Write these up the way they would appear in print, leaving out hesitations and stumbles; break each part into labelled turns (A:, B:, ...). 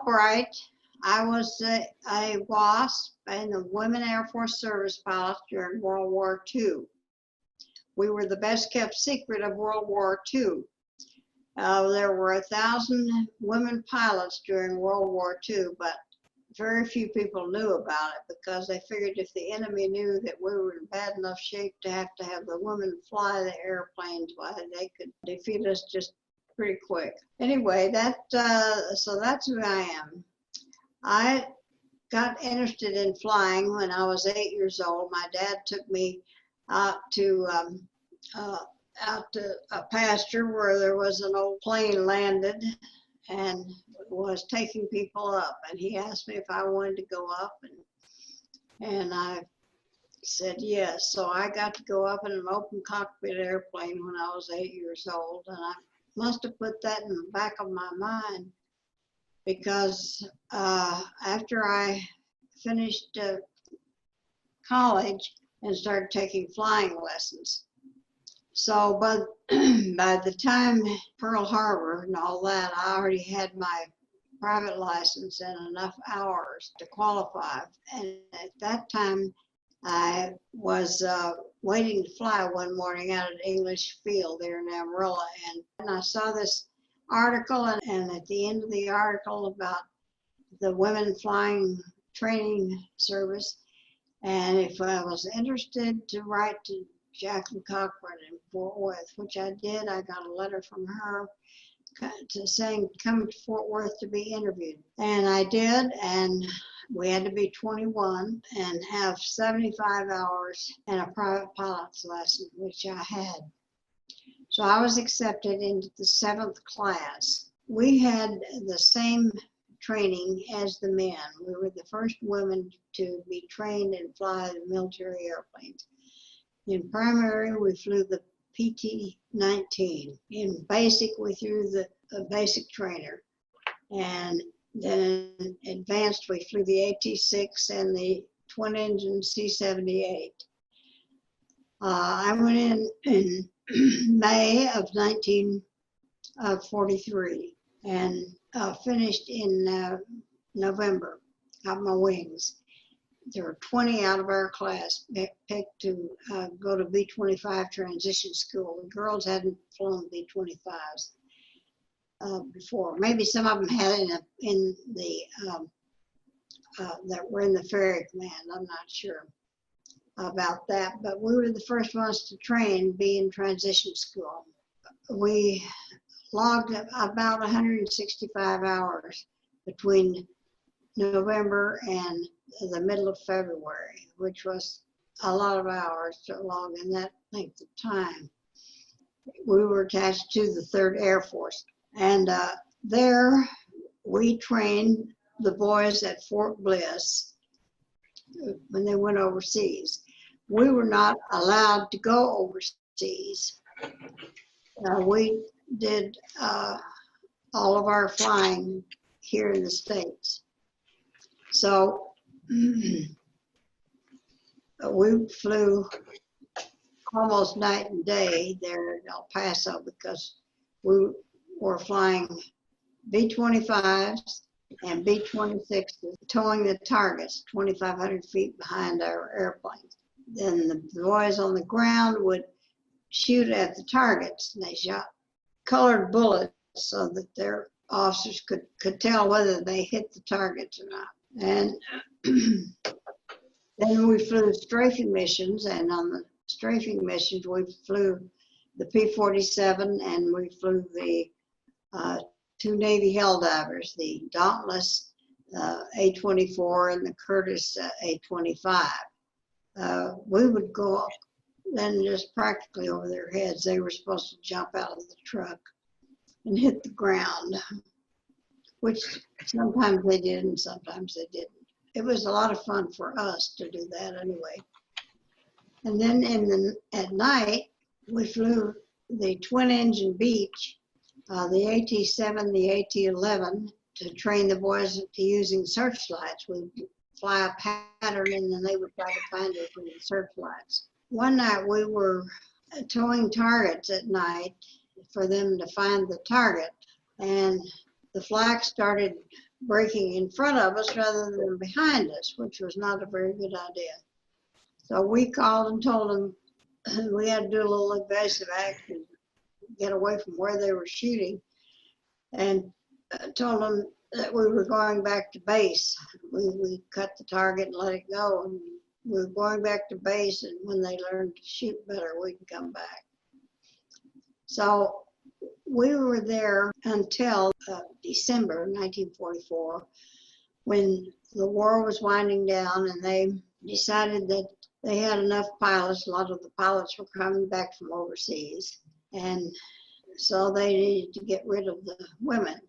A: Nell Bright. I was a WASP and the Women Airforce Service Pilot during World War II. We were the best kept secret of World War II. There were 1,000 women pilots during World War II, but very few people knew about it because they figured if the enemy knew that we were in bad enough shape to have the women fly the airplanes, well, they could defeat us just pretty quick. Anyway, so that's who I am. I got interested in flying when I was 8 years old. My dad took me out to a pasture where there was an old plane landed and was taking people up, and he asked me if I wanted to go up, and I said yes. So I got to go up in an open cockpit airplane when I was 8 years old, and I must have put that in the back of my mind because after I finished college and started taking flying lessons. So by the time Pearl Harbor and all that, I already had my private license and enough hours to qualify. And at that time, I was waiting to fly one morning out at English Field there in Amarillo, and I saw this article, and at the end of the article about the women flying training service, and if I was interested to write to Jacqueline Cochran in Fort Worth, which I did. I got a letter from her saying come to Fort Worth to be interviewed, and I did, and we had to be 21 and have 75 hours and a private pilot's lesson, which I had. So I was accepted into the 7th class. We had the same training as the men. We were the first women to be trained and fly the military airplanes. In primary, we flew the PT-19. In basic, we flew the basic trainer. And then in advanced, we flew the AT-6 and the twin-engine C-78. I went in May of 1943 and finished in November, got my wings. There were 20 out of our class picked to go to B-25 transition school. The girls hadn't flown B-25s before. Maybe some of them had that were in the ferry command. I'm not sure about that, but we were the first ones to train be in transition school. We logged about 165 hours between November and the middle of February, which was a lot of hours to log in that length of time. We were attached to the 3rd Air Force, and there we trained the boys at Fort Bliss when they went overseas. We were not allowed to go overseas. We did all of our flying here in the States. So we flew almost night and day there in El Paso because we were flying B-25s and B-26s, towing the targets 2,500 feet behind our airplanes. Then the boys on the ground would shoot at the targets, and they shot colored bullets so that their officers could tell whether they hit the targets or not. And then we flew strafing missions, and on the strafing missions we flew the P-47 and we flew the 2 Navy Helldivers, the Dauntless A-24 and the Curtiss A-25. We would go up then just practically over their heads. They were supposed to jump out of the truck and hit the ground, which sometimes they did and sometimes they didn't. It was a lot of fun for us to do that anyway. And then at night, we flew the twin-engine Beech, the AT-7, the AT-11, to train the boys to using searchlights. We'd fly a pattern and then they would try to find it with the searchlights. One night we were towing targets at night for them to find the target, and the flak started breaking in front of us rather than behind us, which was not a very good idea. So we called and told them we had to do a little evasive action, get away from where they were shooting, and told them that we were going back to base. We cut the target and let it go, and we were going back to base, and when they learned to shoot better, we can come back. So we were there until December 1944, when the war was winding down, and they decided that they had enough pilots. A lot of the pilots were coming back from overseas, and so they needed to get rid of the women.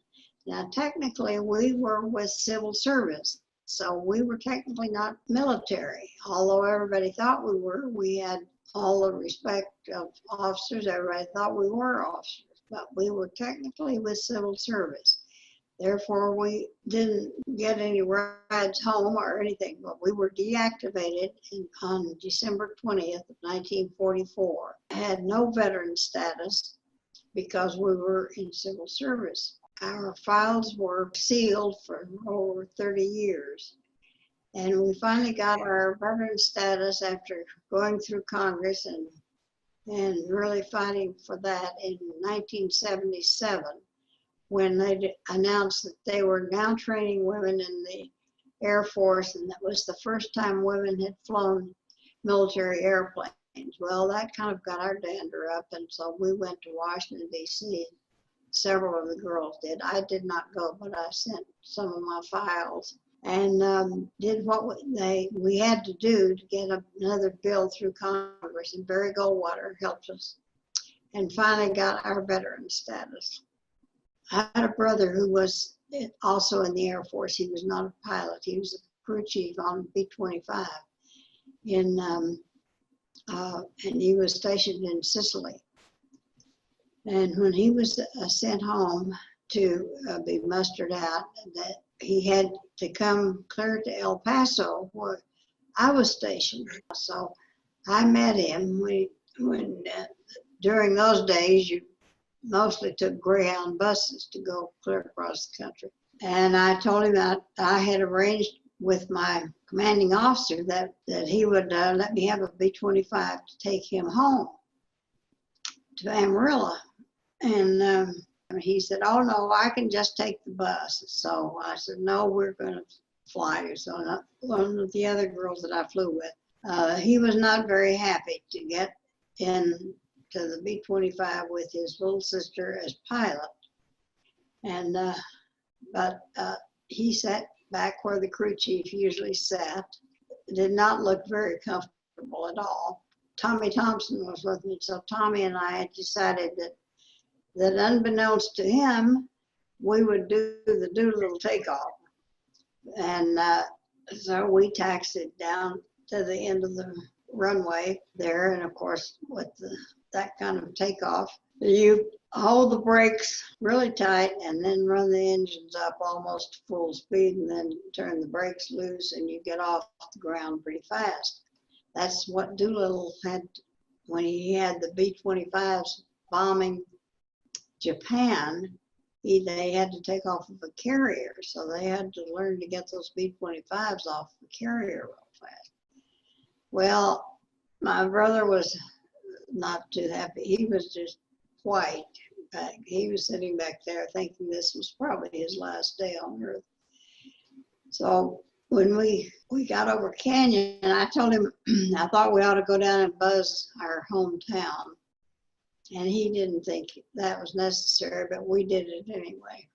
A: Now, technically, we were with civil service, so we were technically not military. Although everybody thought we were, we had all the respect of officers. Everybody thought we were officers, but we were technically with civil service. Therefore, we didn't get any rides home or anything, but we were deactivated on December 20th of 1944. Had no veteran status because we were in civil service. Our files were sealed for over 30 years. And we finally got our veteran status after going through Congress and really fighting for that in 1977, when they announced that they were now training women in the Air Force, and that was the first time women had flown military airplanes. Well, that kind of got our dander up, and so we went to Washington, D.C. Several of the girls did. I did not go, but I sent some of my files and did what we had to do to get another bill through Congress, and Barry Goldwater helped us and finally got our veteran status. I had a brother who was also in the Air Force. He was not a pilot. He was a crew chief on B-25 and he was stationed in Sicily. And when he was sent home to be mustered out, that he had to come clear to El Paso, where I was stationed. So I met him when during those days, you mostly took Greyhound buses to go clear across the country. And I told him that I had arranged with my commanding officer that he would let me have a B-25 to take him home to Amarillo. And he said, oh no, I can just take the bus. So I said, no, we're going to fly. So one of the other girls that I flew with, he was not very happy to get in to the B-25 with his little sister as pilot. And but he sat back where the crew chief usually sat. Did not look very comfortable at all. Tommy Thompson was with me, so Tommy and I had decided that unbeknownst to him, we would do the Doolittle takeoff. And so we taxied down to the end of the runway there, and of course with that kind of takeoff, you hold the brakes really tight and then run the engines up almost full speed and then turn the brakes loose and you get off the ground pretty fast. That's what Doolittle had when he had the B-25s bombing Japan. They had to take off of a carrier, so they had to learn to get those B-25s off the carrier real fast. Well, my brother was not too happy. He was just white. He was sitting back there thinking this was probably his last day on Earth. So when we got over Canyon, I told him I thought we ought to go down and buzz our hometown. And he didn't think that was necessary, but we did it anyway.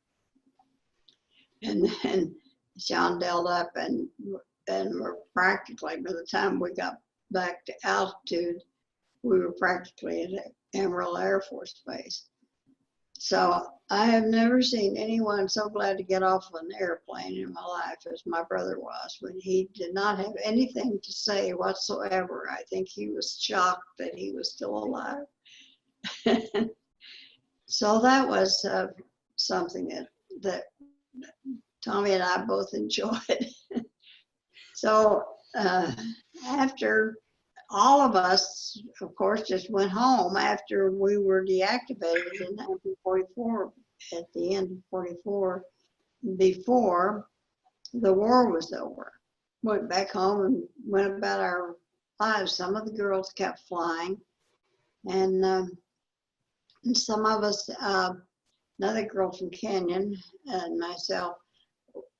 A: And then Sean dealt up and we're practically, by the time we got back to altitude, we were practically at Amarillo Air Force Base. So I have never seen anyone so glad to get off an airplane in my life as my brother was. When he did not have anything to say whatsoever. I think he was shocked that he was still alive. So that was something that Tommy and I both enjoyed. So after all of us, of course, just went home after we were deactivated in 1944, at the end of 44. before the war was over. Went back home and went about our lives. Some of the girls kept flying, and some of us, another girl from Canyon and myself,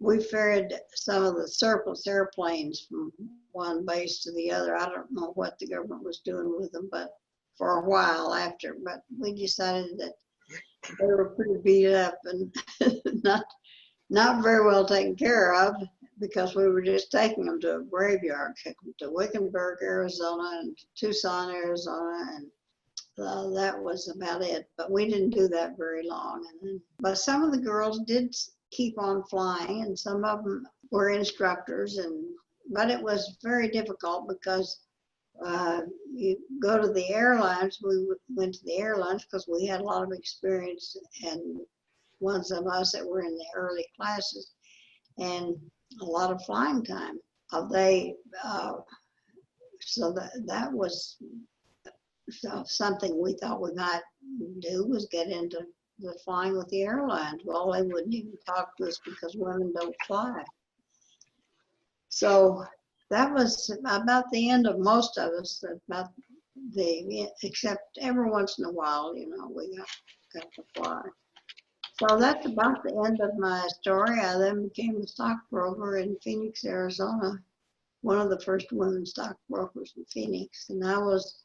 A: we ferried some of the surplus airplanes from one base to the other. I don't know what the government was doing with them, but for a while after, but we decided that they were pretty beat up and not very well taken care of, because we were just taking them to a graveyard, to Wickenburg, Arizona, and Tucson, Arizona, and that was about it. But we didn't do that very long. But some of the girls did keep on flying, and some of them were instructors, but it was very difficult because you go to the airlines. We went to the airlines because we had a lot of experience, and ones of us that were in the early classes, and a lot of flying time. So that was something we thought we might do, was get into the flying with the airlines. Well, they wouldn't even talk to us because women don't fly. So that was about the end of most of us, except every once in a while, we got to fly. So that's about the end of my story. I then became a stockbroker in Phoenix, Arizona, one of the first women stockbrokers in Phoenix. And I was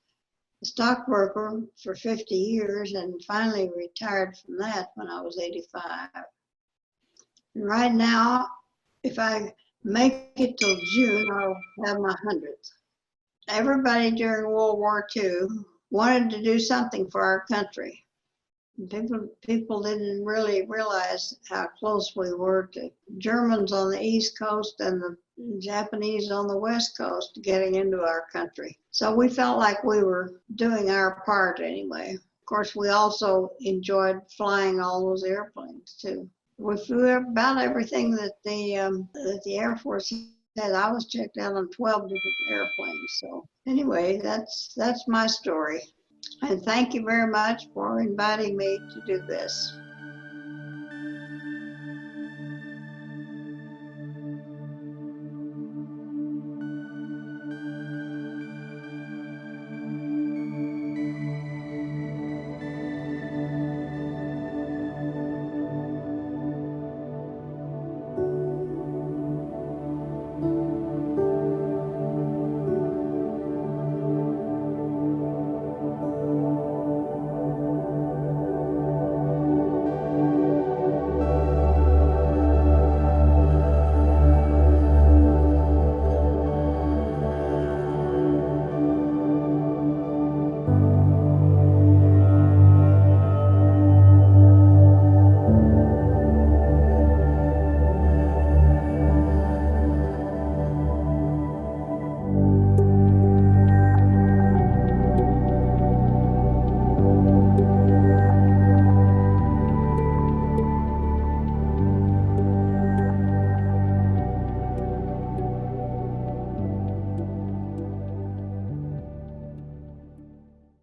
A: a stockbroker for 50 years and finally retired from that when I was 85. And right now, if I make it till June, I'll have my 100th. Everybody during World War II wanted to do something for our country. People didn't really realize how close we were to Germans on the East Coast and the Japanese on the West Coast getting into our country. So we felt like we were doing our part anyway. Of course, we also enjoyed flying all those airplanes too. We flew about everything that the Air Force had. I was checked out on 12 different airplanes. So anyway, that's my story. And thank you very much for inviting me to do this.